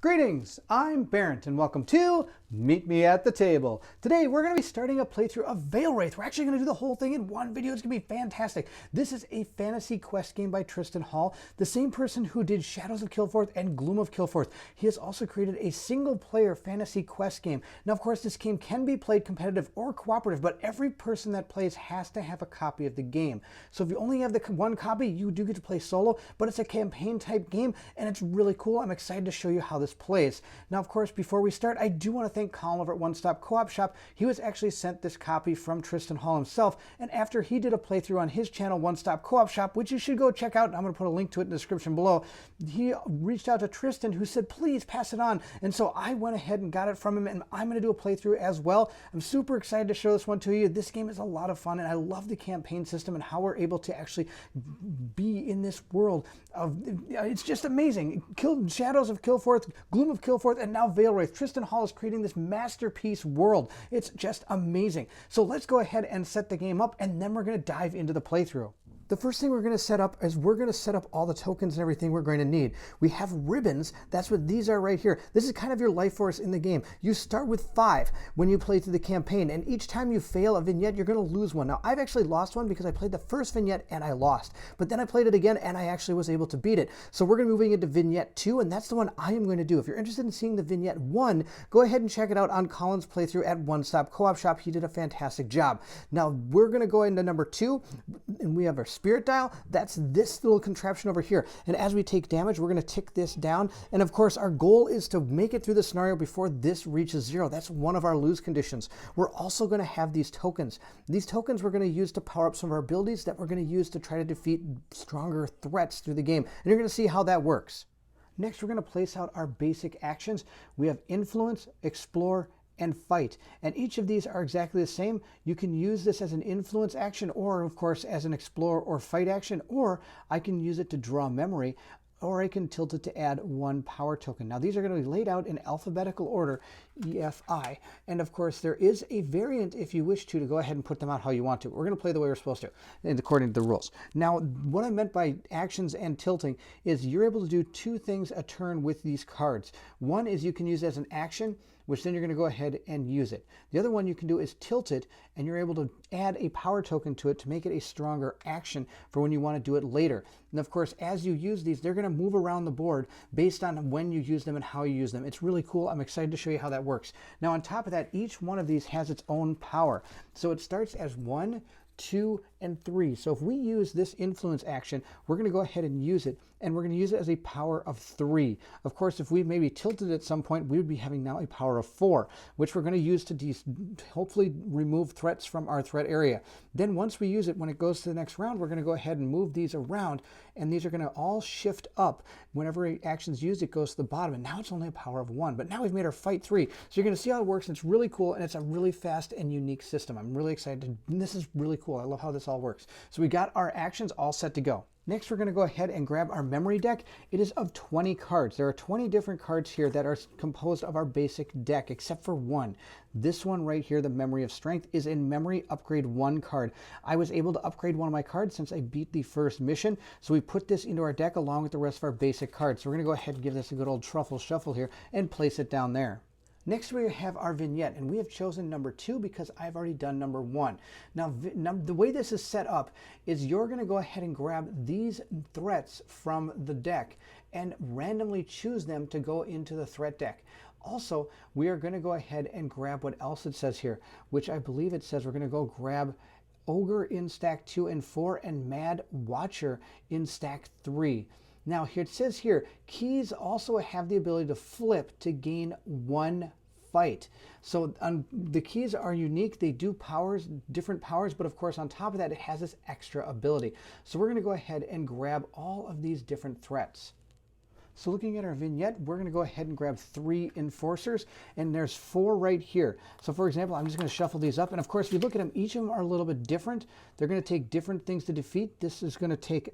Greetings, I'm Barrett and welcome to Meet Me at the Table. Today we're going to be starting a playthrough of Veilwraith. We're actually going to do the whole thing in one video. It's going to be fantastic. This is a fantasy quest game by Tristan Hall, the same person who did Shadows of Kilforth and Gloom of Kilforth. He has also created a single player fantasy quest game. Now of course this game can be played competitive or cooperative, but every person that plays has to have a copy of the game. So if you only have the one copy, you do get to play solo, but it's a campaign type game and it's really cool. I'm excited to show you how this plays. Now, of course, before we start, I do want to thank Colin over at One Stop Co-op Shop. He was actually sent this copy from Tristan Hall himself, and after he did a playthrough on his channel, One Stop Co-op Shop, which you should go check out, and I'm going to put a link to it in the description below, he reached out to Tristan, who said, please pass it on, and so I went ahead and got it from him, and I'm going to do a playthrough as well. I'm super excited to show this one to you. This game is a lot of fun, and I love the campaign system and how we're able to actually be in this world of, it's just amazing. Shadows of Kilforth, Gloom of Kilforth, and now Veilwraith. Tristan Hall is creating this masterpiece world. It's just amazing. So let's go ahead and set the game up, and then we're going to dive into the playthrough. The first thing we're going to set up is we're going to set up all the tokens and everything we're going to need. We have ribbons. That's what these are right here. This is kind of your life force in the game. You start with 5 when you play through the campaign, and each time you fail a vignette, you're going to lose one. Now, I've actually lost one because I played the first vignette and I lost, but then I played it again and I actually was able to beat it. So we're going to be moving into vignette 2, and that's the one I am going to do. If you're interested in seeing the vignette 1, go ahead and check it out on Colin's playthrough at One Stop Co-op Shop. He did a fantastic job. Now, we're going to go into number 2, and we have our spirit dial. That's this little contraption over here. And as we take damage, we're going to tick this down. And of course, our goal is to make it through the scenario before this reaches 0. That's one of our lose conditions. We're also going to have these tokens. These tokens we're going to use to power up some of our abilities that we're going to use to try to defeat stronger threats through the game. And you're going to see how that works. Next, we're going to place out our basic actions. We have influence, explore, and fight, and each of these are exactly the same. You can use this as an influence action, or of course as an explore or fight action, or I can use it to draw memory, or I can tilt it to add 1 power token. Now these are going to be laid out in alphabetical order, EFI, and of course there is a variant if you wish to go ahead and put them out how you want to. We're going to play the way we're supposed to, and according to the rules. Now what I meant by actions and tilting is you're able to do 2 things a turn with these cards. One is you can use it as an action, which then you're going to go ahead and use it. The other one you can do is tilt it, and you're able to add a power token to it to make it a stronger action for when you want to do it later. And of course, as you use these, they're going to move around the board based on when you use them and how you use them. It's really cool. I'm excited to show you how that works. Now on top of that, each one of these has its own power. So it starts as 1, 2, and 3. So if we use this influence action, we're going to go ahead and use it, and we're going to use it as a power of 3. Of course, if we maybe tilted at some point, we would be having now a power of 4, which we're going to use to hopefully remove threats from our threat area. Then once we use it, when it goes to the next round, we're going to go ahead and move these around, and these are going to all shift up. Whenever action's used, it goes to the bottom, and now it's only a power of 1. But now we've made our fight 3. So you're going to see how it works. It's really cool, and it's a really fast and unique system. I'm really excited. This is really cool. I love how this all works. So we got our actions all set to go. Next, we're going to go ahead and grab our memory deck. It is of 20 cards. There are 20 different cards here that are composed of our basic deck, except for one. This one right here, the Memory of Strength, is in Memory Upgrade 1 card. I was able to upgrade one of my cards since I beat the first mission, so we put this into our deck along with the rest of our basic cards. So we're going to go ahead and give this a good old truffle shuffle here and place it down there. Next, we have our vignette, and we have chosen number 2 because I've already done number 1. Now, the way this is set up is you're going to go ahead and grab these threats from the deck and randomly choose them to go into the threat deck. Also, we are going to go ahead and grab what else it says here, which I believe it says we're going to go grab Ogre in stack 2 and 4 and Mad Watcher in stack 3. Now, here it says here, keys also have the ability to flip to gain 1 fight. So the keys are unique. They do different powers, but of course on top of that, it has this extra ability. So we're going to go ahead and grab all of these different threats. So looking at our vignette, we're going to go ahead and grab 3 enforcers, and there's 4 right here. So for example, I'm just going to shuffle these up, and of course, if you look at them, each of them are a little bit different. They're going to take different things to defeat. This is going to take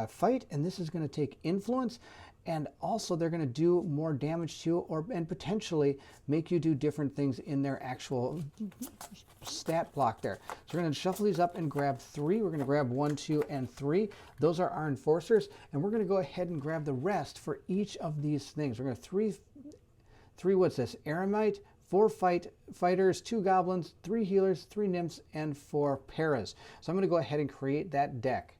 fight, and this is going to take influence, and also they're going to do more damage to you and potentially make you do different things in their actual stat block there. So we're going to shuffle these up and grab 3. We're going to grab 1, 2, and 3. Those are our enforcers, and we're going to go ahead and grab the rest for each of these things. We're going to three what's this? Eremite, 4 fighters, 2 goblins, 3 healers, 3 nymphs, and 4 paras. So I'm going to go ahead and create that deck.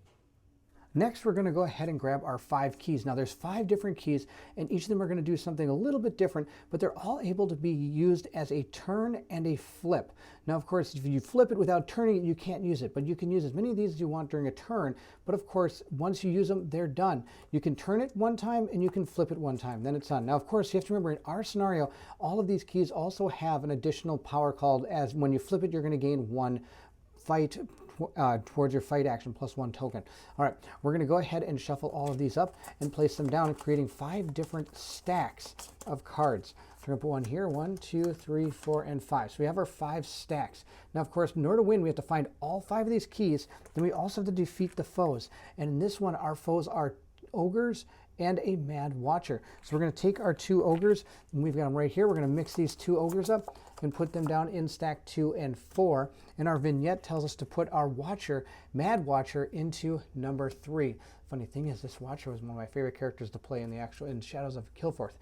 Next, we're going to go ahead and grab our 5 keys. Now, there's 5 different keys, and each of them are going to do something a little bit different, but they're all able to be used as a turn and a flip. Now, of course, if you flip it without turning it, you can't use it, but you can use as many of these as you want during a turn. But of course, once you use them, they're done. You can turn it one time, and you can flip it one time. Then it's done. Now, of course, you have to remember, in our scenario, all of these keys also have an additional power called, as when you flip it, you're going to gain 1 fight towards your fight action plus 1 token. All right, we're going to go ahead and shuffle all of these up and place them down, creating 5 different stacks of cards. We're going to put one here, 1, 2, 3, 4, and 5. So we have our 5 stacks. Now, of course, in order to win, we have to find all 5 of these keys. Then we also have to defeat the foes. And in this one, our foes are ogres and a mad watcher. So we're going to take our 2 ogres, and we've got them right here. We're going to mix these 2 ogres up and put them down in stack 2 and 4. And our vignette tells us to put our watcher, mad watcher, into number 3. Funny thing is, this watcher was one of my favorite characters to play in Shadows of Kilforth.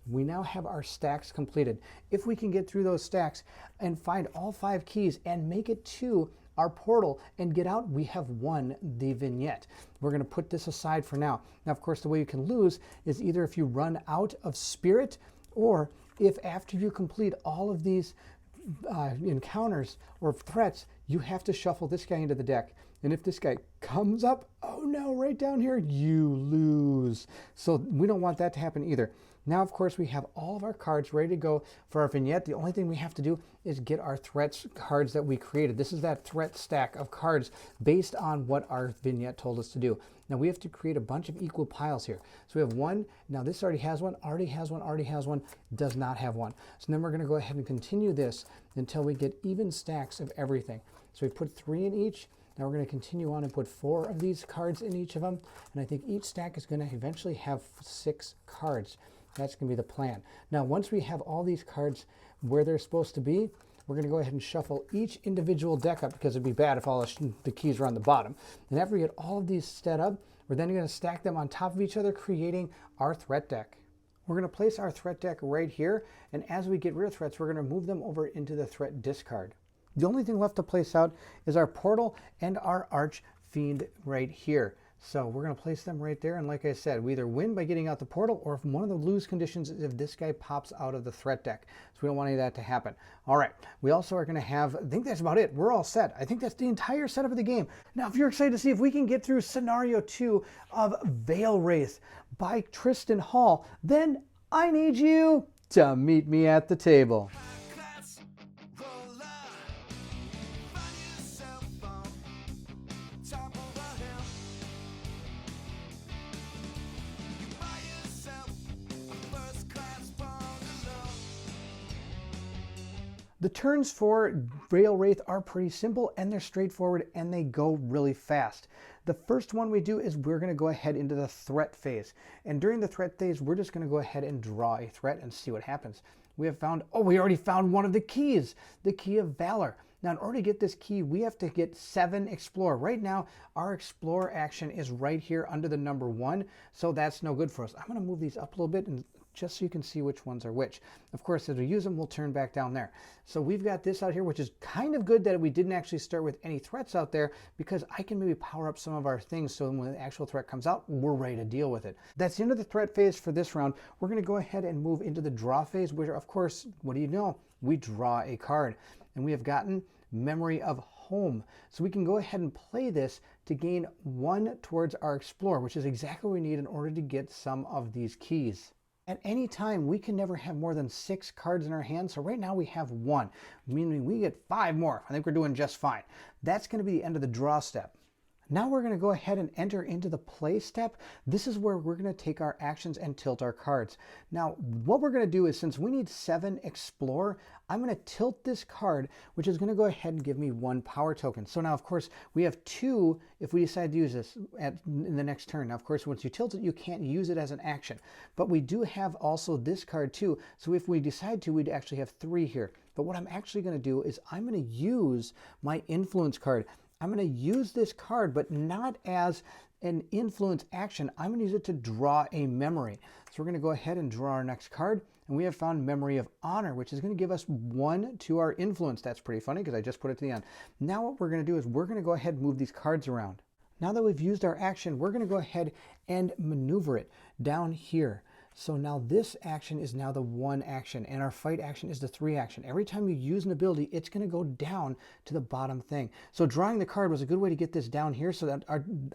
We now have our stacks completed. If we can get through those stacks and find all 5 keys and make it to our portal and get out, we have won the vignette. We're going to put this aside for now. Now, of course, the way you can lose is either if you run out of spirit, or if after you complete all of these encounters or threats, you have to shuffle this guy into the deck. And if this guy comes up, oh no, right down here, you lose. So we don't want that to happen either. Now, of course, we have all of our cards ready to go for our vignette. The only thing we have to do is get our threats cards that we created. This is that threat stack of cards based on what our vignette told us to do. Now, we have to create a bunch of equal piles here. So we have 1. Now, this already has 1, already has 1, already has 1, does not have 1. So then we're going to go ahead and continue this until we get even stacks of everything. So we put 3 in each. Now we're going to continue on and put 4 of these cards in each of them. And I think each stack is going to eventually have 6 cards. That's going to be the plan. Now, once we have all these cards where they're supposed to be, we're going to go ahead and shuffle each individual deck up, because it'd be bad if all the keys were on the bottom. And after we get all of these set up, we're then going to stack them on top of each other, creating our threat deck. We're going to place our threat deck right here, and as we get rid of threats, we're going to move them over into the threat discard. The only thing left to place out is our portal and our archfiend right here. So we're going to place them right there, and like I said, we either win by getting out the portal, or if one of the lose conditions is if this guy pops out of the threat deck. So we don't want any of that to happen. All right, we also are going to have, I think that's about it. We're all set. I think that's the entire setup of the game. Now, if you're excited to see if we can get through scenario 2 of Veilwraith by Tristan Hall, then I need you to meet me at the table. The turns for Veilwraith are pretty simple, and they're straightforward, and they go really fast. The first one we do is we're going to go ahead into the threat phase. And during the threat phase, we're just going to go ahead and draw a threat and see what happens. We have found, we already found one of the keys, the key of valor. Now, in order to get this key, we have to get 7 explore. Right now, our explore action is right here under the number 1, so that's no good for us. I'm going to move these up a little bit, and just so you can see which ones are which. Of course, as we use them, we'll turn back down there. So we've got this out here, which is kind of good that we didn't actually start with any threats out there, because I can maybe power up some of our things so when the actual threat comes out, we're ready to deal with it. That's the end of the threat phase for this round. We're going to go ahead and move into the draw phase, where, of course, what do you know? We draw a card, and we have gotten Memory of Home. So we can go ahead and play this to gain 1 towards our explore, which is exactly what we need in order to get some of these keys. At any time, we can never have more than 6 cards in our hand. So right now we have 1, meaning we get 5 more. I think we're doing just fine. That's going to be the end of the draw step. Now we're going to go ahead and enter into the play step. This is where we're going to take our actions and tilt our cards. Now, what we're going to do is, since we need 7 explore, I'm going to tilt this card, which is going to go ahead and give me 1 power token. So now, of course, we have 2 if we decide to use this in the next turn. Now, of course, once you tilt it, you can't use it as an action. But we do have also this card too. So if we decide to, we'd actually have 3 here. But what I'm actually going to do is I'm going to use my influence card. I'm going to use this card, but not as an influence action. I'm going to use it to draw a memory. So we're going to go ahead and draw our next card, and we have found Memory of Honor, which is going to give us 1 to our influence. That's pretty funny because I just put it to the end. Now what we're going to do is we're going to go ahead and move these cards around. Now that we've used our action, we're going to go ahead and maneuver it down here. So now this action is now the 1 action, and our fight action is the 3 action. Every time you use an ability, it's going to go down to the bottom thing. So drawing the card was a good way to get this down here, so that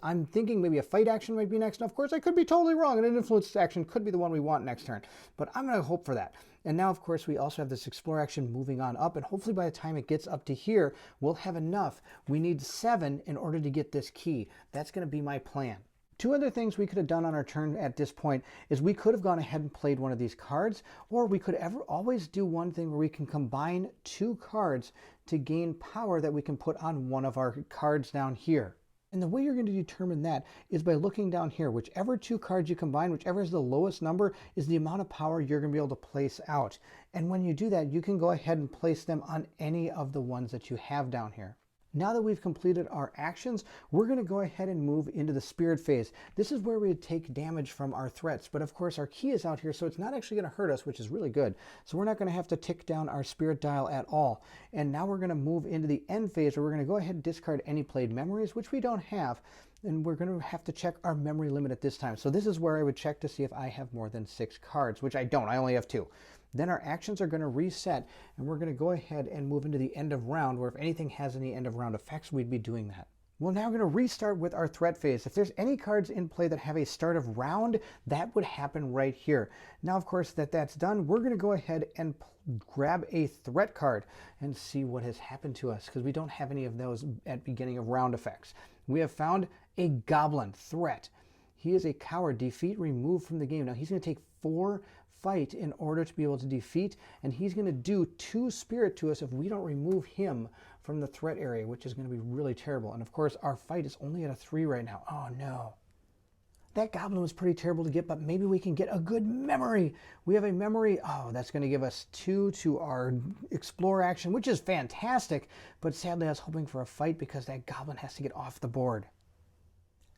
I'm thinking maybe a fight action might be next. Now, of course, I could be totally wrong, and an influence action could be the one we want next turn, but I'm going to hope for that. And now, of course, we also have this explore action moving on up, and hopefully by the time it gets up to here, we'll have enough. We need 7 in order to get this key. That's going to be my plan. 2 other things we could have done on our turn at this point is we could have gone ahead and played one of these cards, or we could always do one thing where we can combine 2 cards to gain power that we can put on one of our cards down here. And the way you're going to determine that is by looking down here. Whichever 2 cards you combine, whichever is the lowest number, is the amount of power you're going to be able to place out. And when you do that, you can go ahead and place them on any of the ones that you have down here. Now that we've completed our actions, we're going to go ahead and move into the spirit phase. This is where we take damage from our threats, but of course our key is out here, so it's not actually going to hurt us, which is really good. So we're not going to have to tick down our spirit dial at all. And now we're going to move into the end phase, where we're going to go ahead and discard any played memories, which we don't have, and we're going to have to check our memory limit at this time. So this is where I would check to see if I have more than 6 cards, which I don't. I only have 2. Then our actions are going to reset, and we're going to go ahead and move into the end of round, where if anything has any end of round effects, we'd be doing that. We're now going to restart with our threat phase. If there's any cards in play that have a start of round, that would happen right here. Now, of course, that's done, we're going to go ahead and grab a threat card and see what has happened to us, because we don't have any of those at beginning of round effects. We have found a goblin threat. He is a coward. Defeat, remove from the game. Now, he's going to take 4 fight in order to be able to defeat, and he's going to do 2 spirit to us if we don't remove him from the threat area, which is going to be really terrible. And of course, our fight is only at a 3 right now. Oh no. That goblin was pretty terrible to get, but maybe we can get a good memory. We have a memory. Oh, that's going to give us 2 to our explore action, which is fantastic, but sadly I was hoping for a fight because that goblin has to get off the board.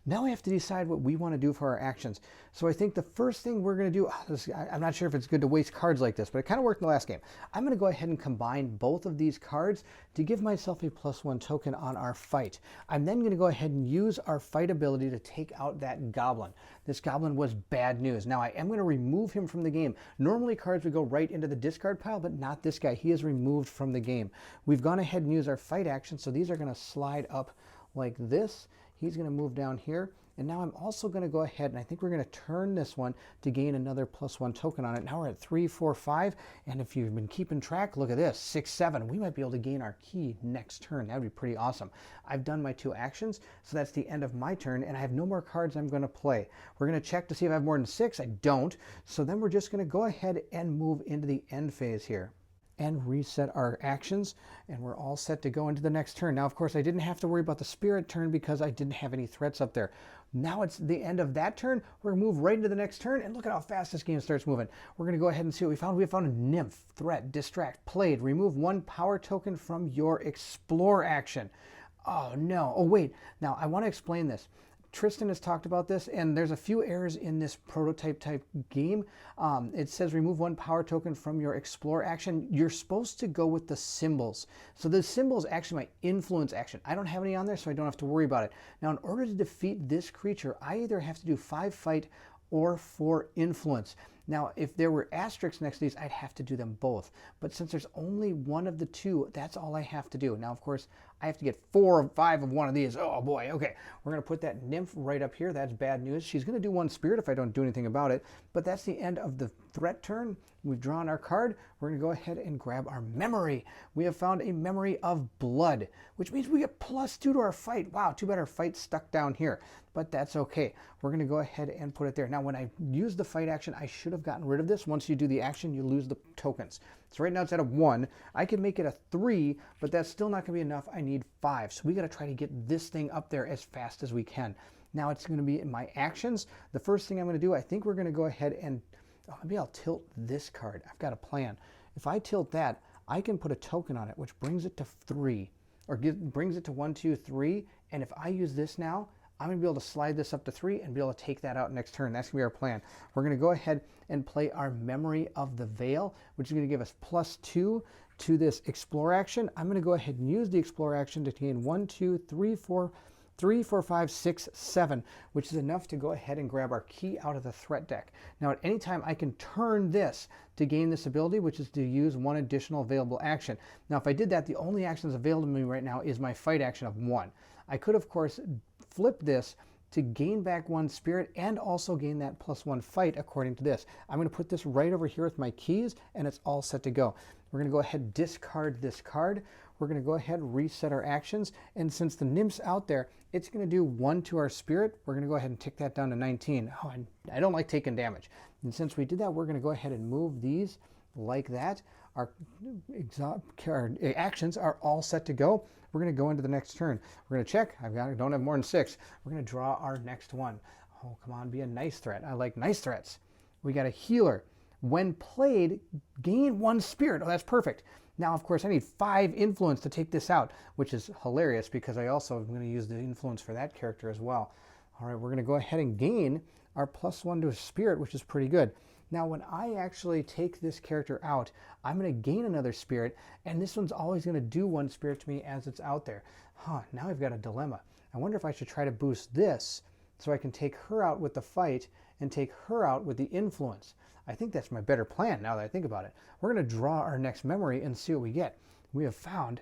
Now we have to decide what we want to do for our actions. So I think the first thing we're going to do, I'm not sure if it's good to waste cards like this, but it kind of worked in the last game. I'm going to go ahead and combine both of these cards to give myself a +1 token on our fight. I'm then going to go ahead and use our fight ability to take out that goblin. This goblin was bad news. Now I am going to remove him from the game. Normally cards would go right into the discard pile, but not this guy. He is removed from the game. We've gone ahead and used our fight action, so these are going to slide up like this. He's going to move down here, and now I'm also going to go ahead, and I think we're going to turn this one to gain another +1 token on it. Now we're at 3, 4, 5, and if you've been keeping track, look at this, 6, 7. We might be able to gain our key next turn. That would be pretty awesome. I've done my 2 actions, so that's the end of my turn, and I have no more cards I'm going to play. We're going to check to see if I have more than 6. I don't, so then we're just going to go ahead and move into the end phase here and reset our actions, and we're all set to go into the next turn. Now, of course, I didn't have to worry about the spirit turn because I didn't have any threats up there. Now it's the end of that turn. We're going to move right into the next turn, and look at how fast this game starts moving. We're going to go ahead and see what we found. We have found a nymph, threat, distract, played, remove 1 power token from your explore action. Oh no, oh wait, now I want to explain this. Tristan has talked about this, and there's a few errors in this prototype type game. It says remove 1 power token from your explore action. You're supposed to go with the symbols. So the symbol is actually my influence action. I don't have any on there, so I don't have to worry about it. Now, in order to defeat this creature, I either have to do 5 fight or 4 influence. Now, if there were asterisks next to these, I'd have to do them both. But since there's only one of the 2, that's all I have to do. Now, of course, I have to get 4 or 5 of one of these. Oh boy, okay. We're going to put that nymph right up here. That's bad news. She's going to do 1 spirit if I don't do anything about it. But that's the end of the threat turn. We've drawn our card. We're going to go ahead and grab our memory. We have found a memory of blood, which means we get +2 to our fight. Wow, too bad our fight's stuck down here. But that's okay. We're going to go ahead and put it there. Now, when I use the fight action, I should have gotten rid of this. Once you do the action, you lose the tokens. So right now it's at a 1. I can make it a 3, but that's still not going to be enough. I need 5. So we got to try to get this thing up there as fast as we can. Now it's going to be in my actions. The first thing I'm going to do, I think we're going to go ahead and maybe I'll tilt this card. I've got a plan. If I tilt that, I can put a token on it, which brings it to 3, or brings it to 1, 2, 3. And if I use this now, I'm going to be able to slide this up to 3 and be able to take that out next turn. That's going to be our plan. We're going to go ahead and play our Memory of the Veil, which is going to give us +2 to this Explore action. I'm going to go ahead and use the Explore action to gain 1, 2, 3, 4, 5, 6, 7, which is enough to go ahead and grab our key out of the threat deck. Now, at any time, I can turn this to gain this ability, which is to use 1 additional available action. Now, if I did that, the only actions available to me right now is my fight action of 1. I could, of course, flip this to gain back 1 spirit and also gain that +1 fight according to this. I'm going to put this right over here with my keys, and it's all set to go. We're going to go ahead and discard this card. We're going to go ahead and reset our actions, and since the nymph's out there, it's going to do 1 to our spirit. We're going to go ahead and tick that down to 19. Oh, I don't like taking damage. And since we did that, we're going to go ahead and move these like that. Our actions are all set to go. We're going to go into the next turn. We're going to check. I don't have more than 6. We're going to draw our next one. Oh, come on, be a nice threat. I like nice threats. We got a healer. When played, gain 1 spirit. Oh, that's perfect. Now, of course, I need 5 influence to take this out, which is hilarious because I also am going to use the influence for that character as well. All right, we're going to go ahead and gain our +1 to a spirit, which is pretty good. Now, when I actually take this character out, I'm going to gain another spirit, and this one's always going to do 1 spirit to me as it's out there. Now I've got a dilemma. I wonder if I should try to boost this so I can take her out with the fight and take her out with the influence. I think that's my better plan now that I think about it. We're going to draw our next memory and see what we get. We have found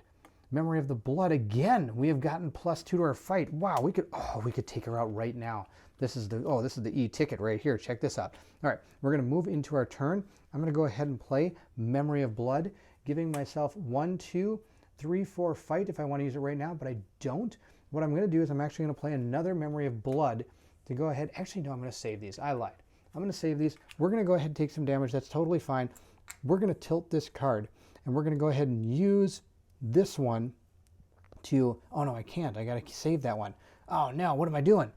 Memory of the Blood again. We have gotten +2 to our fight. Wow, we could take her out right now. This is the e-ticket right here. Check this out. All right, we're going to move into our turn. I'm going to go ahead and play Memory of Blood, giving myself 1, 2, 3, 4 fight if I want to use it right now, but I don't. What I'm going to do is I'm actually going to play another Memory of Blood to go ahead. Actually, no, I'm going to save these. I lied. I'm going to save these. We're going to go ahead and take some damage. That's totally fine. We're going to tilt this card, and we're going to go ahead and use this one to... Oh, no, I can't. I got to save that one. Oh, no, what am I doing?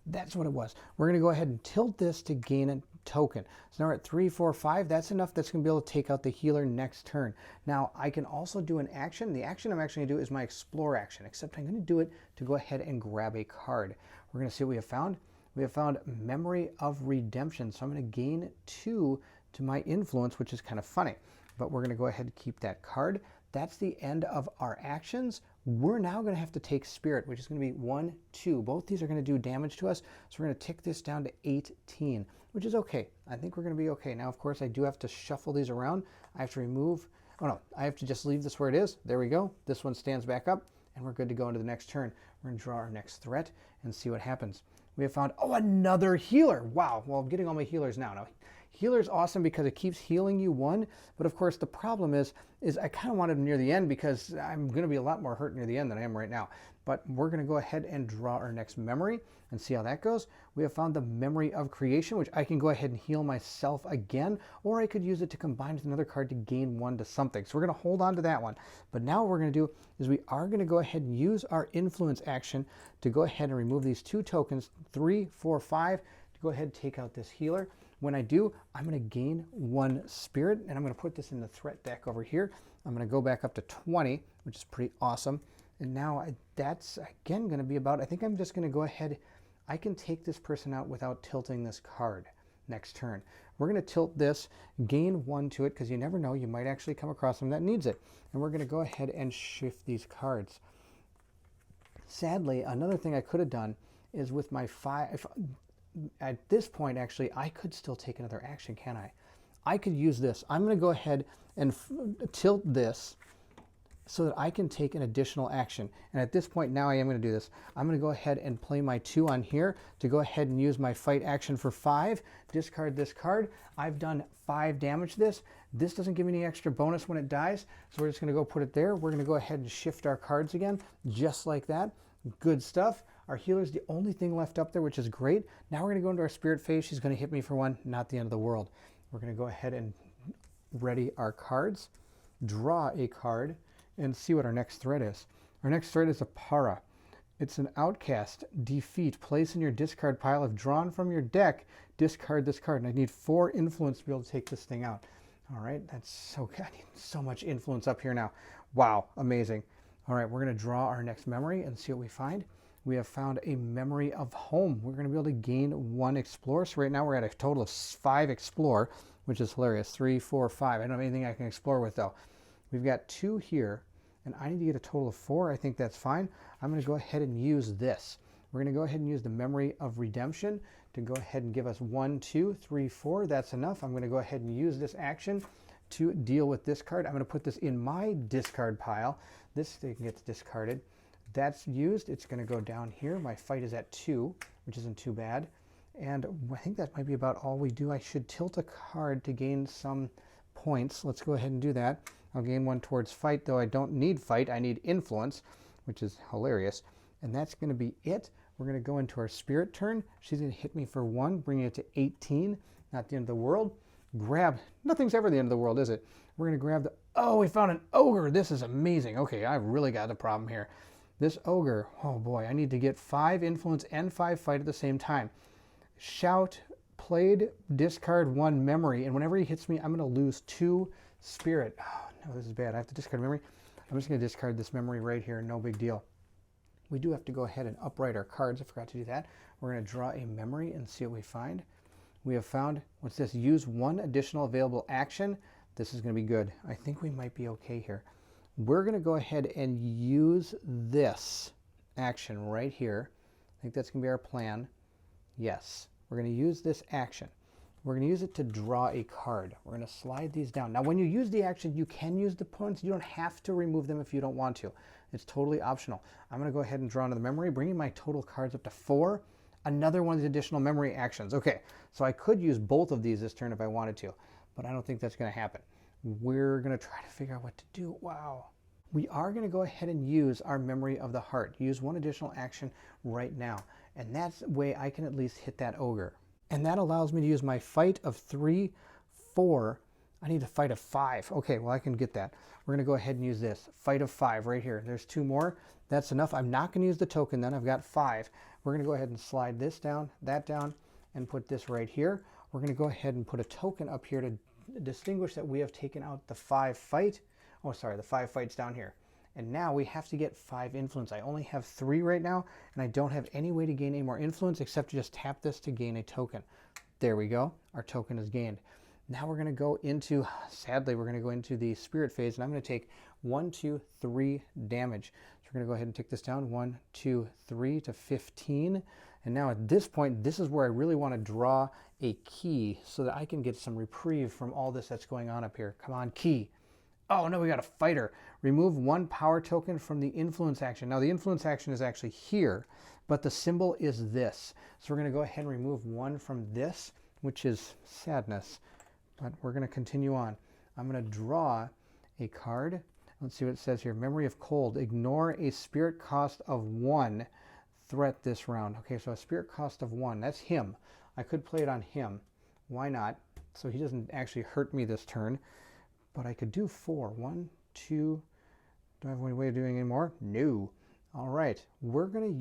That's what it was. We're going to go ahead and tilt this to gain a token. So now we're at 3, 4, 5. That's enough. That's going to be able to take out the healer next turn. Now, I can also do an action. The action I'm actually going to do is my Explore action, except I'm going to do it to go ahead and grab a card. We're going to see what we have found. We have found Memory of Redemption. So I'm going to gain 2 to my influence, which is kind of funny. But we're going to go ahead and keep that card. That's the end of our actions. We're now going to have to take Spirit, which is going to be 1, 2. Both these are going to do damage to us. So we're going to tick this down to 18, which is okay. I think we're going to be okay. Now, of course, I do have to shuffle these around. I have to remove... Oh, no. I have to just leave this where it is. There we go. This one stands back up, and we're good to go into the next turn. We're going to draw our next threat and see what happens. We have found, another healer. Wow. Well, I'm getting all my healers now. Now, healer's awesome because it keeps healing you 1. But of course, the problem is I kind of wanted him near the end because I'm going to be a lot more hurt near the end than I am right now. But we're going to go ahead and draw our next memory and see how that goes. We have found the Memory of Creation, which I can go ahead and heal myself again, or I could use it to combine with another card to gain 1 to something. So we're going to hold on to that one. But now what we're going to do is we are going to go ahead and use our influence action to go ahead and remove these 2 tokens, 3, 4, 5, to go ahead and take out this healer. When I do, I'm going to gain 1 spirit, and I'm going to put this in the threat deck over here. I'm going to go back up to 20, which is pretty awesome. And now that's, again, going to be about, I think I'm just going to go ahead. I can take this person out without tilting this card next turn. We're going to tilt this, gain 1 to it, because you never know. You might actually come across someone that needs it. And we're going to go ahead and shift these cards. Sadly, another thing I could have done is with my 5... At this point, actually, I could still take another action, can I? I could use this. I'm going to go ahead and tilt this so that I can take an additional action. And at this point now I am going to do this. I'm going to go ahead and play my 2 on here to go ahead and use my fight action for 5. Discard this card. I've done 5 damage to this. This doesn't give me any extra bonus when it dies, so we're just going to go put it there. We're going to go ahead and shift our cards again, just like that. Good stuff. Our healer's the only thing left up there, which is great. Now we're going to go into our spirit phase. She's going to hit me for 1, not the end of the world. We're going to go ahead and ready our cards, draw a card, and see what our next threat is. Our next threat is a para. It's an outcast. Defeat. Place in your discard pile. If drawn from your deck, discard this card. And I need 4 influence to be able to take this thing out. All right, that's so good. I need so much influence up here now. Wow, amazing. All right, we're going to draw our next memory and see what we find. We have found a memory of home. We're going to be able to gain 1 explore. So right now we're at a total of 5 explore, which is hilarious. 3, 4, 5. I don't have anything I can explore with though. We've got 2 here, and I need to get a total of 4. I think that's fine. I'm going to go ahead and use this. We're going to go ahead and use the memory of redemption to go ahead and give us 1, 2, 3, 4. That's enough. I'm going to go ahead and use this action to deal with this card. I'm going to put this in my discard pile. This thing gets discarded. That's used. It's going to go down here. My fight is at 2, which isn't too bad. And I think that might be about all we do. I should tilt a card to gain some points. Let's go ahead and do that. I'll gain 1 towards fight, though I don't need fight. I need influence, which is hilarious. And that's going to be it. We're going to go into our spirit turn. She's going to hit me for 1, bringing it to 18. Not the end of the world. Grab. Nothing's ever the end of the world, is it? We're going to grab the... Oh, we found an ogre. This is amazing. Okay, I've really got a problem here. This ogre, oh boy, I need to get 5 influence and 5 fight at the same time. Shout, played, discard 1 memory, and whenever he hits me, I'm going to lose 2 spirit. Oh, no, this is bad. I have to discard memory. I'm just going to discard this memory right here. No big deal. We do have to go ahead and upright our cards. I forgot to do that. We're going to draw a memory and see what we find. We have found, what's this? Use 1 additional available action. This is going to be good. I think we might be okay here. We're going to go ahead and use this action right here. I think that's going to be our plan. Yes, we're going to use this action. We're going to use it to draw a card. We're going to slide these down. Now, when you use the action, you can use the points. You don't have to remove them if you don't want to. It's totally optional. I'm going to go ahead and draw into the memory, bringing my total cards up to 4. Another one of the additional memory actions. Okay, so I could use both of these this turn if I wanted to, but I don't think that's going to happen. We're going to try to figure out what to do. Wow. We are going to go ahead and use our memory of the heart. Use 1 additional action right now. And that's the way I can at least hit that ogre. And that allows me to use my fight of 3, 4. I need a fight of 5. Okay, well, I can get that. We're going to go ahead and use this. Fight of 5 right here. There's 2 more. That's enough. I'm not going to use the token then. I've got 5. We're going to go ahead and slide this down, that down, and put this right here. We're going to go ahead and put a token up here to distinguish that we have taken out the 5 fight. Oh, sorry, the 5 fights down here. And now we have to get 5 influence. I only have 3 right now, and I don't have any way to gain any more influence except to just tap this to gain a token. There we go. Our token is gained. Now we're going to go into, sadly, we're going to go into the spirit phase, and I'm going to take 1, 2, 3 damage. So we're going to go ahead and take this down. 1, 2, 3 to 15. And now at this point, this is where I really want to draw a key so that I can get some reprieve from all this that's going on up here. Come on, key. Oh no, we got a fighter. Remove 1 power token from the influence action. Now the influence action is actually here, but the symbol is this. So we're going to go ahead and remove 1 from this, which is sadness. But we're going to continue on. I'm going to draw a card. Let's see what it says here. Memory of cold. Ignore a spirit cost of 1 threat this round. Okay, so a spirit cost of 1. That's him. I could play it on him. Why not? So he doesn't actually hurt me this turn. But I could do 4. 1, 2. Do I have any way of doing any more? No. All right. We're going to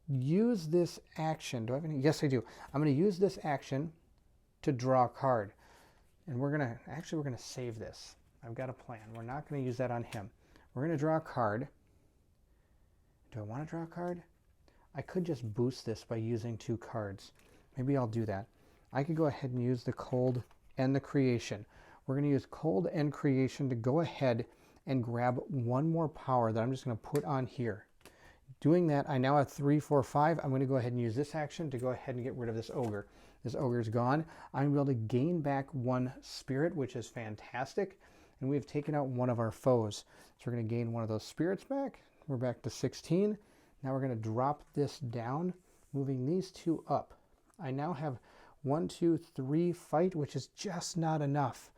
use this action. Do I have any? Yes, I do. I'm going to use this action to draw a card. And we're going to save this. I've got a plan. We're not going to use that on him. We're going to draw a card. Do I want to draw a card? I could just boost this by using 2 cards. Maybe I'll do that. I could go ahead and use the cold and the creation. We're going to use cold and creation to go ahead and grab 1 more power that I'm just going to put on here. Doing that, I now have 3, 4, 5. I'm going to go ahead and use this action to go ahead and get rid of this ogre. This ogre is gone. I'm able to gain back 1 spirit, which is fantastic. and we've taken out one of our foes. So we're going to gain one of those spirits back. We're back to 16. Now we're going to drop this down, moving these two up. I now have 1, 2, 3 fight, which is just not enough.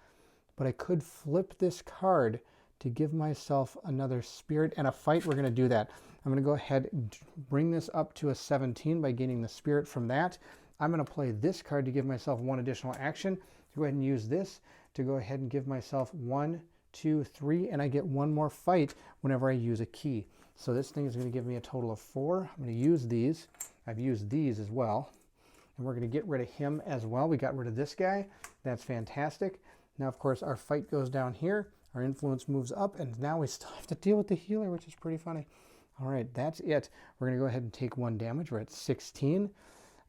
But I could flip this card to give myself another spirit and a fight. We're going to do that. I'm going to go ahead and bring this up to a 17 by gaining the spirit from that. I'm going to play this card to give myself one additional action. Go ahead and use this to go ahead and give myself 1, 2, 3, and I get one more fight whenever I use a key. So this thing is going to give me a total of 4. I'm going to use these. I've used these as well. And we're going to get rid of him as well. We got rid of this guy. That's fantastic. Now, of course, our fight goes down here. Our influence moves up, and now we still have to deal with the healer, which is pretty funny. All right, that's it. We're going to go ahead and take 1 damage. We're at 16,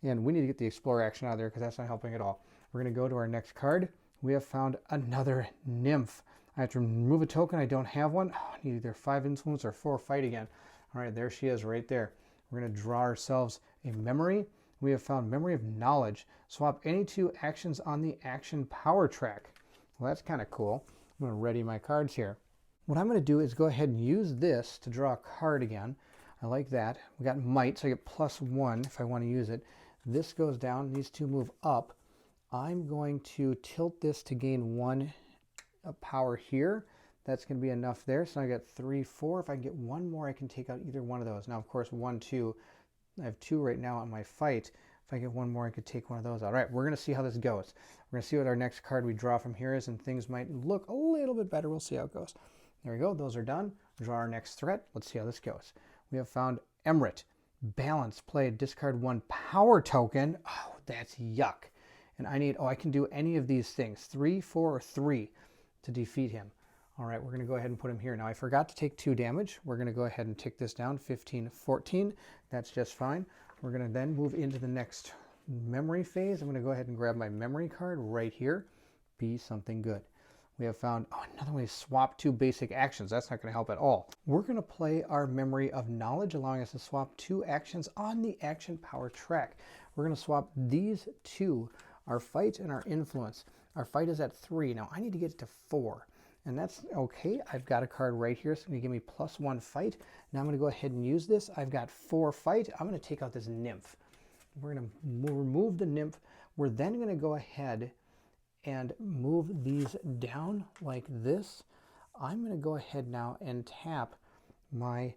and we need to get the Explorer action out of there because that's not helping at all. We're going to go to our next card. We have found another nymph. I have to remove a token. I don't have one. Oh, I need either 5 influence or 4 fight again. All right, there she is right there. We're going to draw ourselves a memory. We have found Memory of Knowledge. Swap any 2 actions on the action power track. Well, that's kind of cool. I'm going to ready my cards here. What I'm going to do is go ahead and use this to draw a card again. I like that. We got Might, so I get +1 if I want to use it. This goes down. These 2 move up. I'm going to tilt this to gain 1 power here. That's going to be enough there. So I got 3, 4. If I get 1 more, I can take out either one of those. Now, of course, 1, 2. I have 2 right now on my fight. If I get 1 more, I could take one of those out. All right, we're going to see how this goes. We're going to see what our next card we draw from here is, and things might look a little bit better. We'll see how it goes. There we go. Those are done. Draw our next threat. Let's see how this goes. We have found Emirate. Balance. Play. Discard 1 power token. Oh, that's yuck. And I need, I can do any of these things. 3, 4, or 3 to defeat him. All right, we're going to go ahead and put him here. Now, I forgot to take 2 damage. We're going to go ahead and tick this down, 15, 14. That's just fine. We're going to then move into the next memory phase. I'm going to go ahead and grab my memory card right here. Be something good. We have found, another way to swap 2 basic actions. That's not going to help at all. We're going to play our Memory of Knowledge, allowing us to swap 2 actions on the action power track. We're going to swap these 2, our fight and our influence. Our fight is at 3. Now, I need to get it to 4. And that's okay. I've got a card right here. It's going to give me +1 fight. Now I'm going to go ahead and use this. I've got 4 fight. I'm going to take out this nymph. We're going to remove the nymph. We're then going to go ahead and move these down like this. I'm going to go ahead now and tap my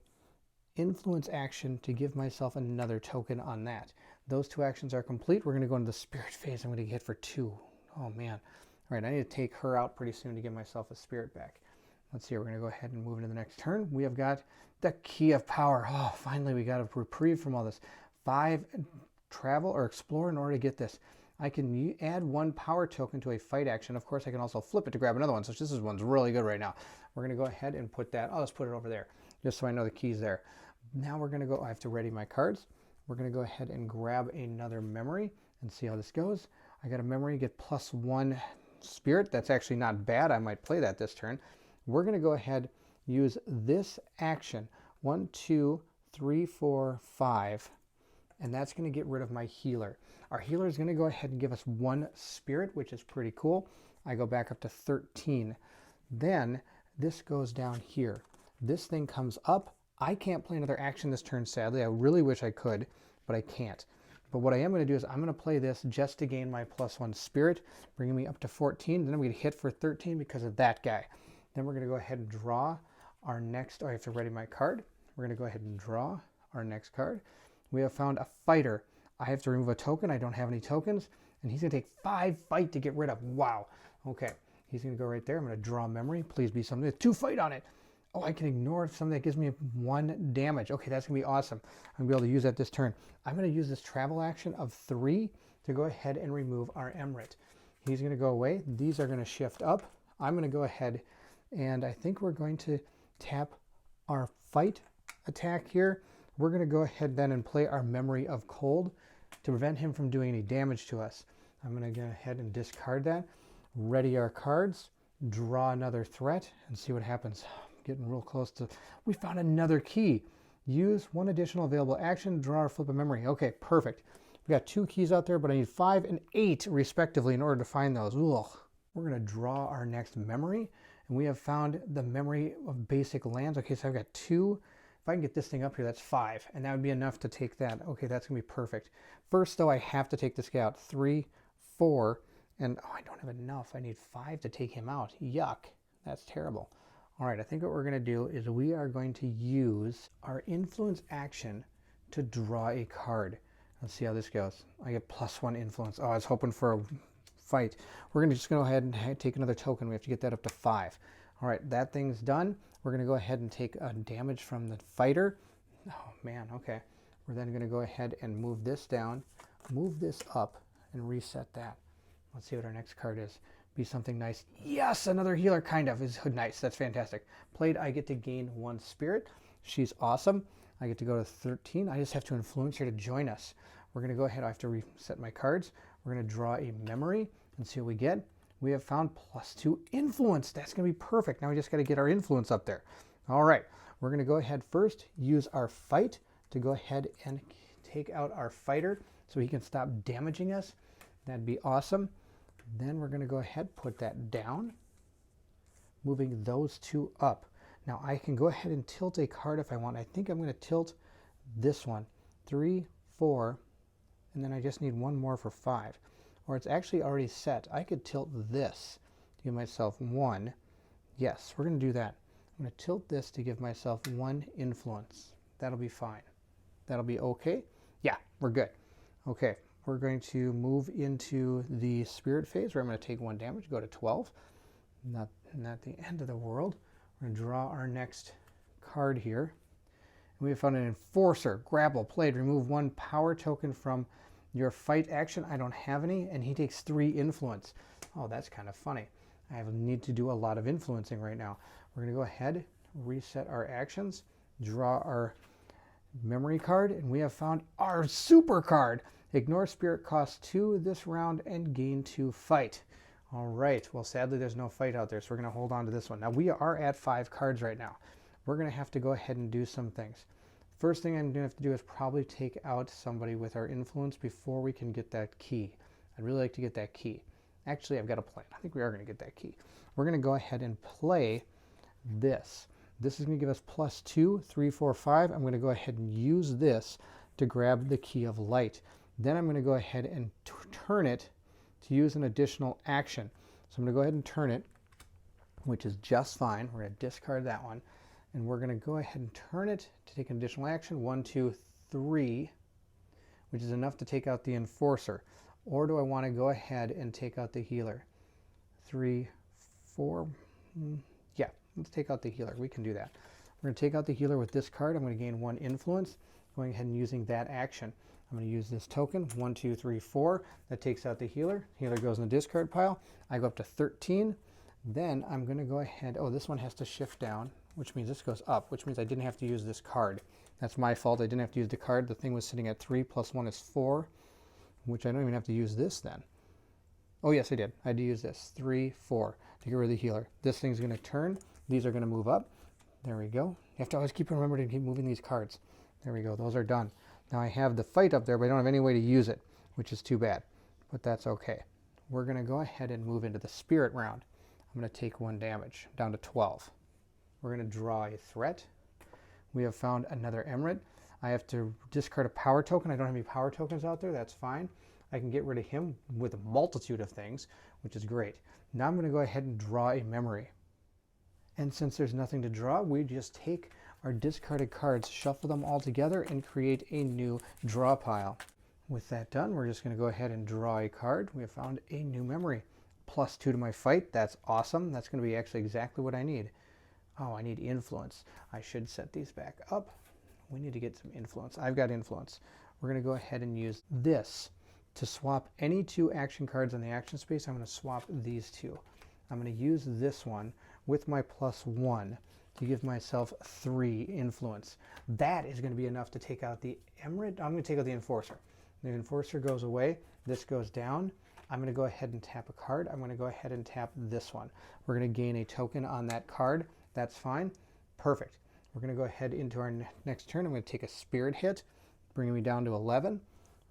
influence action to give myself another token on that. Those 2 actions are complete. We're going to go into the spirit phase. I'm going to get hit for 2. Oh, man. All right, I need to take her out pretty soon to give myself a spirit back. Let's see, we're going to go ahead and move into the next turn. We have got the Key of Power. Oh, finally, we got a reprieve from all this. 5 travel or explore in order to get this. I can add 1 power token to a fight action. Of course, I can also flip it to grab another one, so this one's really good right now. We're going to go ahead and put that, let's put it over there, just so I know the key's there. Now we're going to go, I have to ready my cards. We're going to go ahead and grab another memory and see how this goes. I got a memory, get +1 spirit. That's actually not bad. I might play that this turn. We're going to go ahead, use this action. 1, 2, 3, 4, 5. And that's going to get rid of my healer. Our healer is going to go ahead and give us 1 spirit, which is pretty cool. I go back up to 13. Then this goes down here. This thing comes up. I can't play another action this turn, sadly. I really wish I could, but I can't. But what I am going to do is I'm going to play this just to gain my +1 spirit, bringing me up to 14. Then I'm going to hit for 13 because of that guy. Then we're going to go ahead and draw our next, I have to ready my card. We're going to go ahead and draw our next card. We have found a fighter. I have to remove a token. I don't have any tokens. And he's going to take 5 fight to get rid of. Wow. Okay. He's going to go right there. I'm going to draw memory. Please be something with 2 fight on it. Oh, I can ignore something that gives me 1 damage. Okay, that's going to be awesome. I'm going to be able to use that this turn. I'm going to use this travel action of 3 to go ahead and remove our Emirate. He's going to go away. These are going to shift up. I'm going to go ahead and I think we're going to tap our fight attack here. We're going to go ahead then and play our Memory of Cold to prevent him from doing any damage to us. I'm going to go ahead and discard that. Ready our cards. Draw another threat and see what happens. Getting real close to, we found another key. Use 1 additional available action, draw or flip a memory. Okay, perfect. We got 2 keys out there, but I need 5 and 8 respectively in order to find those. Ugh. We're going to draw our next memory, And we have found the memory of basic lands. Okay, so I've got 2. If I can get this thing up here, that's 5. And that would be enough to take that. Okay, that's going to be perfect. First, though, I have to take the scout. 3, 4, and oh, I don't have enough. I need 5 to take him out. Yuck. That's terrible. All right, I think what we're going to do is we are going to use our influence action to draw a card. Let's see how this goes. I get +1 influence. Oh, I was hoping for a fight. We're just going to go ahead and take another token. We have to get that up to 5. All right, that thing's done. We're going to go ahead and take a damage from the fighter. Oh, man, okay. We're then going to go ahead and move this down, move this up, and reset that. Let's see what our next card is. Be something nice. Yes, another healer, kind of. Is nice. That's fantastic. Played, I get to gain 1 spirit. She's awesome. I get to go to 13. I just have to influence her to join us. We're going to go ahead. I have to reset my cards. We're going to draw a memory and see what we get. We have found +2 influence. That's going to be perfect. Now we just got to get our influence up there. All right. We're going to go ahead first, use our fight to go ahead and take out our fighter so he can stop damaging us. That'd be awesome. Then we're going to go ahead, put that down, moving those 2 up. Now I can go ahead and tilt a card if I want. I think I'm going to tilt this one. 3, 4, and then I just need 1 more for 5. Or it's actually already set. I could tilt this to give myself 1. Yes, we're going to do that. I'm going to tilt this to give myself 1 influence. That'll be fine. That'll be okay. Yeah, we're good. Okay, we're going to move into the spirit phase where I'm going to take 1 damage, go to 12. Not the end of the world. We're going to draw our next card here. We have found an enforcer. Grapple, played, remove 1 power token from your fight action. I don't have any, and he takes 3 influence. Oh, that's kind of funny. I need to do a lot of influencing right now. We're going to go ahead, reset our actions, draw our memory card, and we have found our super card. Ignore spirit cost 2 this round and gain 2 fight. All right, well, sadly there's no fight out there, so we're going to hold on to this one. Now we are at 5 cards right now. We're going to have to go ahead and do some things. First thing I'm going to have to do is probably take out somebody with our influence before we can get that key. I'd really like to get that key. Actually, I've got a plan. I think we are going to get that key. We're going to go ahead and play this. This is going to give us +2, 3, 4, 5. I'm going to go ahead and use this to grab the key of light. Then I'm going to go ahead and turn it to use an additional action. So I'm going to go ahead and turn it, which is just fine. We're going to discard that one. And we're going to go ahead and turn it to take an additional action. 1, 2, 3, which is enough to take out the enforcer. Or do I want to go ahead and take out the healer? 3, 4. Yeah, let's take out the healer. We can do that. We're going to take out the healer with this card. I'm going to gain 1 influence. Going ahead and using that action. I'm going to use this token. 1, 2, 3, 4. That takes out the healer. Healer goes in the discard pile. I go up to 13. Then I'm going to go ahead. Oh, this one has to shift down, which means this goes up, which means I didn't have to use this card. That's my fault. I didn't have to use the card. The thing was sitting at 3 + 1 is 4, which I don't even have to use this then. Oh, yes, I did. I had to use this. 3, 4 to get rid of the healer. This thing's going to turn. These are going to move up. There we go. You have to always remember to keep moving these cards. There we go. Those are done. Now I have the fight up there, but I don't have any way to use it, which is too bad. But that's okay. We're going to go ahead and move into the spirit round. I'm going to take 1 damage, down to 12. We're going to draw a threat. We have found another emirate. I have to discard a power token. I don't have any power tokens out there. That's fine. I can get rid of him with a multitude of things, which is great. Now I'm going to go ahead and draw a memory. And since there's nothing to draw, we just take our discarded cards, shuffle them all together, and create a new draw pile. With that done, we're just going to go ahead and draw a card. We have found a new memory. +2 to my fight. That's awesome. That's going to be actually exactly what I need. Oh, I need influence. I should set these back up. We need to get some influence. I've got influence. We're going to go ahead and use this to swap any 2 action cards in the action space. I'm going to swap these 2. I'm going to use this one with my +1 to give myself 3 influence. That is going to be enough to take out the emirate. I'm going to take out the enforcer. The enforcer goes away. This goes down. I'm going to go ahead and tap a card. I'm going to go ahead and tap this one. We're going to gain a token on that card. That's fine. Perfect. We're going to go ahead into our next turn. I'm going to take a spirit hit, bringing me down to 11.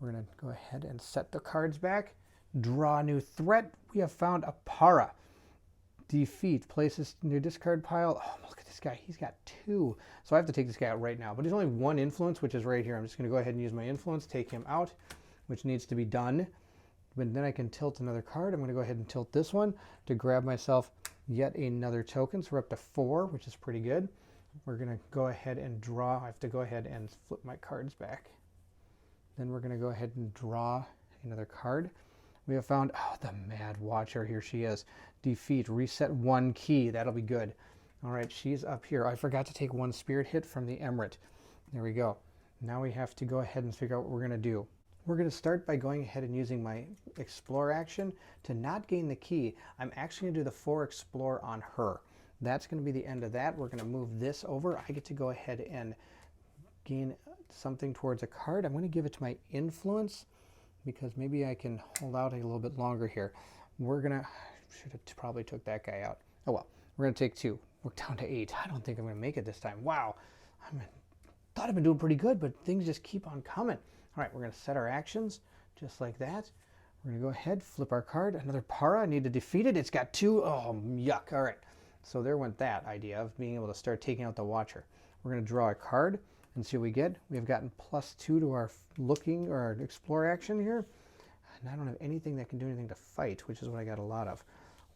We're going to go ahead and set the cards back. Draw a new threat. We have found a para. Defeat. Place this in your discard pile. Oh, look at this guy. He's got 2. So I have to take this guy out right now. But he's only 1 influence, which is right here. I'm just going to go ahead and use my influence, take him out, which needs to be done. But then I can tilt another card. I'm going to go ahead and tilt this one to grab myself yet another token. So we're up to 4, which is pretty good. We're going to go ahead and draw. I have to go ahead and flip my cards back. Then we're going to go ahead and draw another card. We have found, oh, the Mad Watcher. Here she is. Defeat. Reset 1 key. That'll be good. All right, she's up here. I forgot to take 1 spirit hit from the Emirate. There we go. Now we have to go ahead and figure out what we're going to do. We're going to start by going ahead and using my Explore action to not gain the key. I'm actually going to do the 4 Explore on her. That's going to be the end of that. We're going to move this over. I get to go ahead and gain something towards a card. I'm going to give it to my Influence, because maybe I can hold out a little bit longer here. We're gonna, should have probably took that guy out. Oh well, we're gonna take 2. We're down to 8. I don't think I'm gonna make it this time. Wow, thought I've been doing pretty good, but things just keep on coming. All right, we're gonna set our actions just like that. We're gonna go ahead, flip our card. Another Para, I need to defeat it. It's got 2, oh yuck, all right. So there went that idea of being able to start taking out the Watcher. We're gonna draw a card and see what we get. We've gotten +2 to our looking or our Explore action here. And I don't have anything that can do anything to fight, which is what I got a lot of.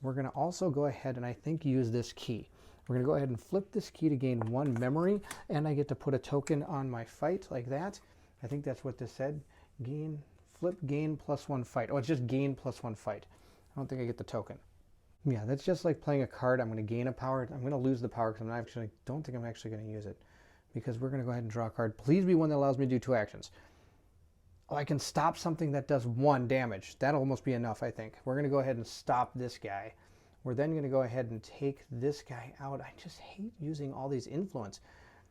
We're going to also go ahead and I think use this key. We're going to go ahead and flip this key to gain 1 memory, and I get to put a token on my fight like that. I think that's what this said. Gain, flip, gain +1 fight. Oh, it's just gain +1 fight. I don't think I get the token. Yeah, that's just like playing a card. I'm going to gain a power. I'm going to lose the power because I don't think I'm actually going to use it. Because we're going to go ahead and draw a card. Please be one that allows me to do 2 actions. Oh, I can stop something that does 1 damage. That'll almost be enough, I think. We're going to go ahead and stop this guy. We're then going to go ahead and take this guy out. I just hate using all these influence.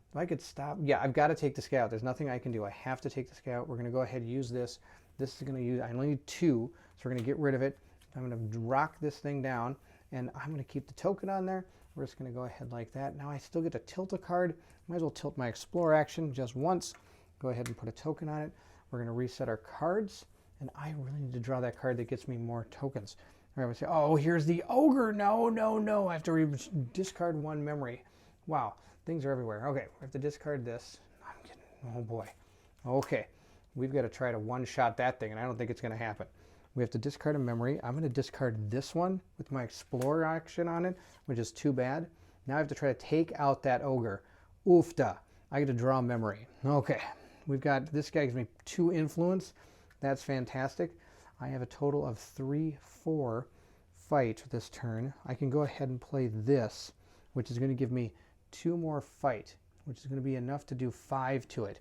If I could stop, yeah, I've got to take this guy out. There's nothing I can do. I have to take this guy out. We're going to go ahead and use this. This is going to use, I only need 2, so we're going to get rid of it. I'm going to rock this thing down, and I'm going to keep the token on there. We're just going to go ahead like that. Now I still get to tilt a card. Might as well tilt my Explore action just once. Go ahead and put a token on it. We're going to reset our cards, and I really need to draw that card that gets me more tokens. All right, we say, oh, here's the Ogre. No, no, no. I have to discard 1 memory. Wow, things are everywhere. Okay, we have to discard this. I'm getting, oh boy. Okay, we've got to try to one-shot that thing, and I don't think it's going to happen. We have to discard a memory. I'm going to discard this one with my Explore action on it, which is too bad. Now I have to try to take out that Ogre. Oofda. I get to draw a memory. Okay. We've got, this guy gives me 2 influence. That's fantastic. I have a total of 3, 4 fight this turn. I can go ahead and play this, which is going to give me 2 more fight, which is going to be enough to do 5 to it.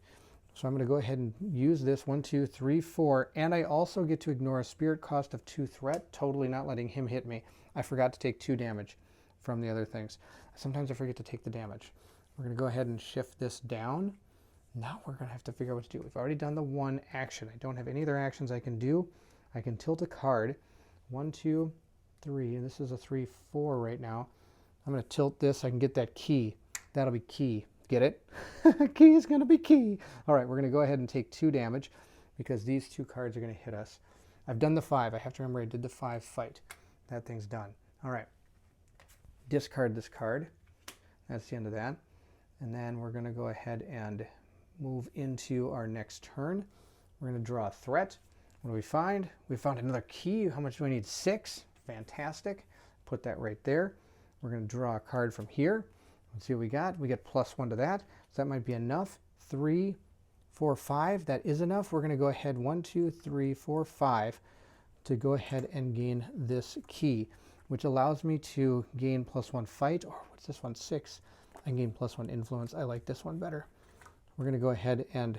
So I'm going to go ahead and use this 1, 2, 3, 4, and I also get to ignore a spirit cost of 2 threat, totally not letting him hit me. I forgot to take 2 damage from the other things. Sometimes I forget to take the damage. We're going to go ahead and shift this down. Now we're going to have to figure out what to do. We've already done the 1 action. I don't have any other actions I can do. I can tilt a card. 1, 2, 3, and this is a 3, 4 right now. I'm going to tilt this. I can get that key. That'll be key. Get it? Key is going to be key. All right, we're going to go ahead and take 2 damage because these 2 cards are going to hit us. I've done the 5. I have to remember I did the 5 fight. That thing's done. All right. Discard this card. That's the end of that. And then we're going to go ahead and move into our next turn. We're going to draw a threat. What do we find? We found another key. How much do I need? 6. Fantastic. Put that right there. We're going to draw a card from here. Let's see what we got. We get +1 to that. So that might be enough. 3, 4, 5. That is enough. We're going to go ahead 1, 2, 3, 4, 5 to go ahead and gain this key, which allows me to gain +1 fight. Or what's this one? 6. I gain +1 influence. I like this one better. We're going to go ahead and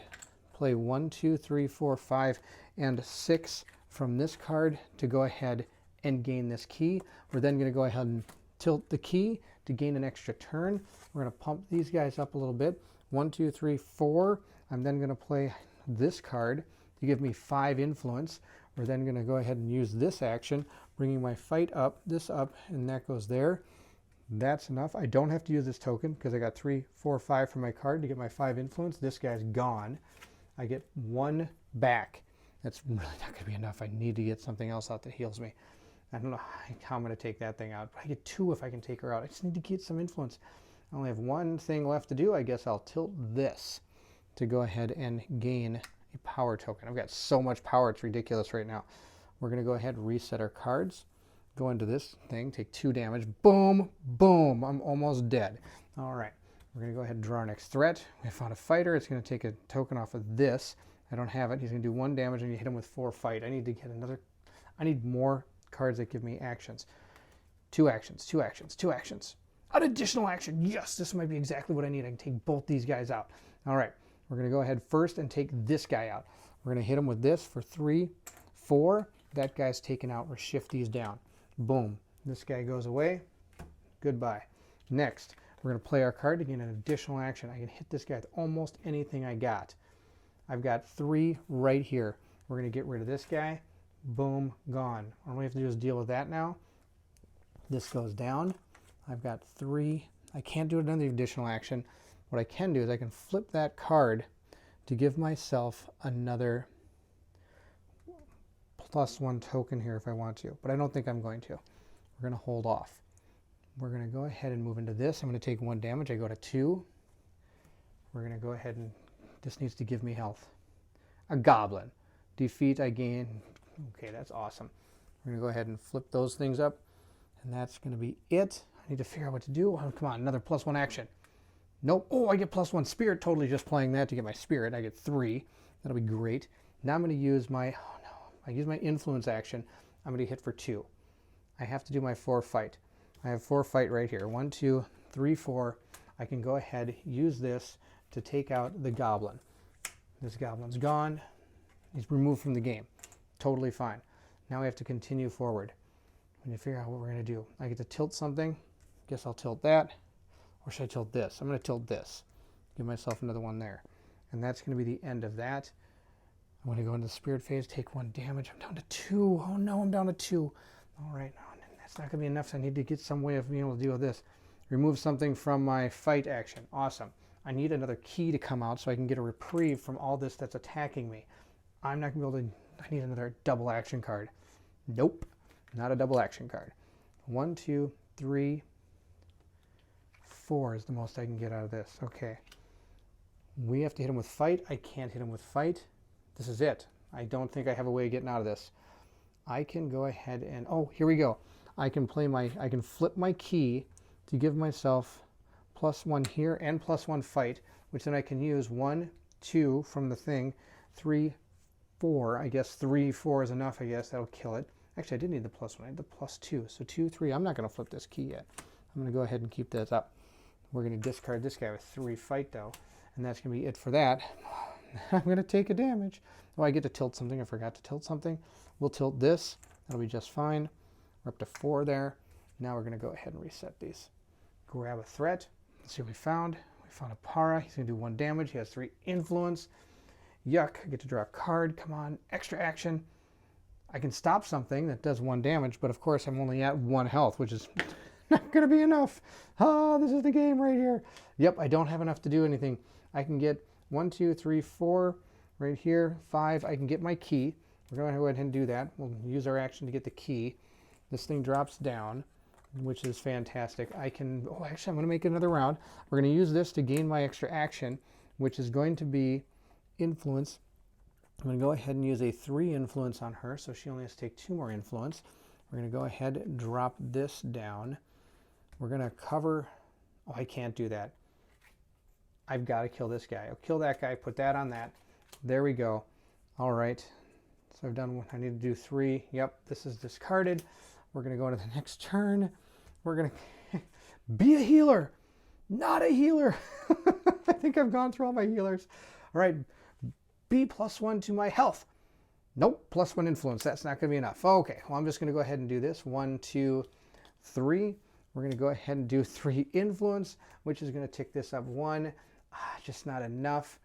play 1, 2, 3, 4, 5, and 6 from this card to go ahead and gain this key. We're then going to go ahead and tilt the key to gain an extra turn. We're going to pump these guys up a little bit. 1, 2, 3, 4. I'm then going to play this card to give me 5 influence. We're then going to go ahead and use this action, bringing my fight up, this up, and that goes there. That's enough. I don't have to use this token because I got 3, 4, 5 from my card to get my 5 influence. This guy's gone. I get 1 back. That's really not going to be enough. I need to get something else out that heals me. I don't know how I'm going to take that thing out, but I get 2 if I can take her out. I just need to get some influence. I only have one thing left to do. I guess I'll tilt this to go ahead and gain a power token. I've got so much power, it's ridiculous right now. We're going to go ahead and reset our cards. Go into this thing, take 2 damage. Boom, boom. I'm almost dead. All right. We're going to go ahead and draw our next threat. We found a fighter. It's going to take a token off of this. I don't have it. He's going to do 1 damage and you hit him with 4 fight. I need to get another. I need more cards that give me actions. 2 actions, 2 actions, 2 actions. An additional action. Yes, this might be exactly what I need. I can take both these guys out. All right. We're going to go ahead first and take this guy out. We're going to hit him with this for 3, 4. That guy's taken out. We'll shift these down. Boom. This guy goes away. Goodbye. Next, we're going to play our card to gain an additional action. I can hit this guy with almost anything I got. I've got 3 right here. We're going to get rid of this guy. Boom. Gone. All we have to do is deal with that now. This goes down. I've got 3. I can't do another additional action. What I can do is I can flip that card to give myself another +1 token here if I want to, but I don't think I'm going to. We're going to hold off. We're going to go ahead and move into this. I'm going to take 1 damage. I go to 2. We're going to go ahead and this needs to give me health. A goblin. Defeat, I gain. Okay, that's awesome. We're going to go ahead and flip those things up, and that's going to be it. I need to figure out what to do. Oh, come on, another +1 action. Nope. Oh, I get +1 spirit. Totally just playing that to get my spirit. I get 3. That'll be great. Now I'm going to use my, oh no, I use my influence action. I'm going to hit for 2. I have to do my 4 fight. I have 4 fight right here. 1, 2, 3, 4. I can go ahead, use this to take out the goblin. This goblin's gone. He's removed from the game. Totally fine. Now we have to continue forward. We need to figure out what we're going to do. I get to tilt something. Guess I'll tilt that. Or should I tilt this? I'm going to tilt this. Give myself another one there. And that's going to be the end of that. I'm going to go into the spirit phase, take 1 damage. I'm down to 2. Oh no, I'm down to 2. All right, no, that's not going to be enough. So I need to get some way of being able to deal with this. Remove something from my fight action. Awesome. I need another key to come out so I can get a reprieve from all this that's attacking me. I'm not going to be able to. I need another double action card. Nope, not a double action card. 1, 2, 3, 4 is the most I can get out of this. Okay. We have to hit him with fight. I can't hit him with fight. This is it. I don't think I have a way of getting out of this. I can go ahead and, oh, here we go. I can flip my key to give myself +1 here and +1 fight, which then I can use 1, 2 from the thing, 3, 4. I guess 3, 4 is enough. I guess that'll kill it. Actually, I did need the +1. I had the +2. So 2, 3. I'm not going to flip this key yet. I'm going to go ahead and keep this up. We're going to discard this guy with 3 fight, though. And that's going to be it for that. I'm going to take a damage. Oh, I get to tilt something. I forgot to tilt something. We'll tilt this. That'll be just fine. We're up to 4 there. Now we're going to go ahead and reset these. Grab a threat. Let's see what we found. We found a para. He's going to do 1 damage. He has 3 influence. Yuck. I get to draw a card. Come on. Extra action. I can stop something that does 1 damage, but of course I'm only at 1 health, which is not going to be enough. Oh, this is the game right here. Yep, I don't have enough to do anything. I can get 1, 2, 3, 4 right here. 5. I can get my key. We're going to go ahead and do that. We'll use our action to get the key. This thing drops down, which is fantastic. I can, oh, actually, I'm going to make another round. We're going to use this to gain my extra action, which is going to be influence. I'm going to go ahead and use a 3 influence on her, so she only has to take 2 more influence. We're going to go ahead and drop this down. We're going to cover, oh, I can't do that. I've got to kill this guy. I'll kill that guy, put that on that. There we go. All right. So I've done one. I need to do 3. Yep, this is discarded. We're going to go to the next turn. We're going to be a healer, not a healer. I think I've gone through all my healers. All right, be +1 to my health. Nope, +1 influence. That's not going to be enough. Okay, well, I'm just going to go ahead and do this. 1, 2, 3. We're going to go ahead and do 3 influence, which is going to tick this up 1. Just not enough.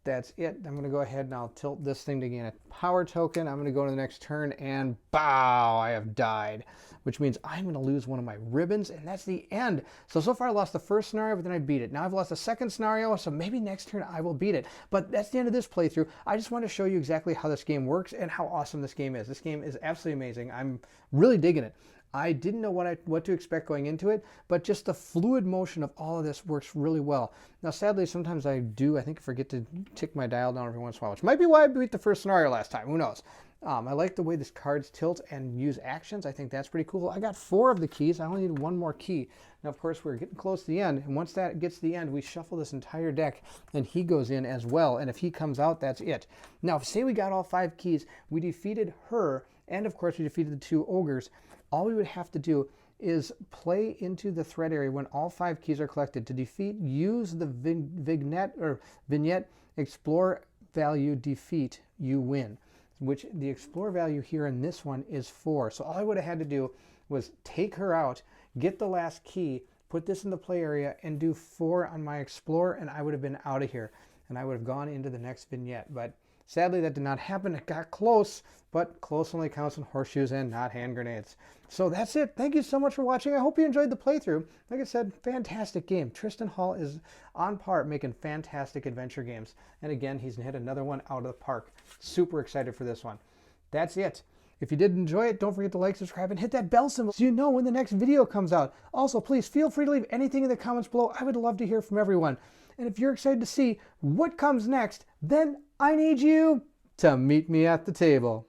That's it. I'm going to go ahead and I'll tilt this thing to gain a power token. I'm going to go to the next turn and bow, I have died, which means I'm going to lose one of my ribbons, and that's the end. So far I lost the first scenario, but then I beat it. Now I've lost the second scenario, so maybe next turn I will beat it. But that's the end of this playthrough. I just want to show you exactly how this game works and how awesome this game is. This game is absolutely amazing. I'm really digging it. I didn't know what to expect going into it, but just the fluid motion of all of this works really well. Now, sadly, sometimes I think, forget to tick my dial down every once in a while, which might be why I beat the first scenario last time. Who knows? I like the way this cards tilt and use actions. I think that's pretty cool. I got 4 of the keys. I only need 1 more key. Now, of course, we're getting close to the end, and once that gets to the end, we shuffle this entire deck, and he goes in as well, and if he comes out, that's it. Now, say we got all 5 keys, we defeated her, and of course, we defeated the 2 ogres. All we would have to do is play into the threat area when all 5 keys are collected. To defeat, use the vignette, explore value, defeat, you win. Which the explore value here in this one is 4. So all I would have had to do was take her out, get the last key, put this in the play area, and do 4 on my explore, and I would have been out of here. And I would have gone into the next vignette. But sadly, that did not happen. It got close, but close only counts in horseshoes and not hand grenades. So that's it. Thank you so much for watching. I hope you enjoyed the playthrough. Like I said, fantastic game. Tristan Hall is on par making fantastic adventure games. And again, he's hit another one out of the park. Super excited for this one. That's it. If you did enjoy it, don't forget to like, subscribe, and hit that bell symbol so you know when the next video comes out. Also, please feel free to leave anything in the comments below. I would love to hear from everyone. And if you're excited to see what comes next, then I need you to meet me at the table.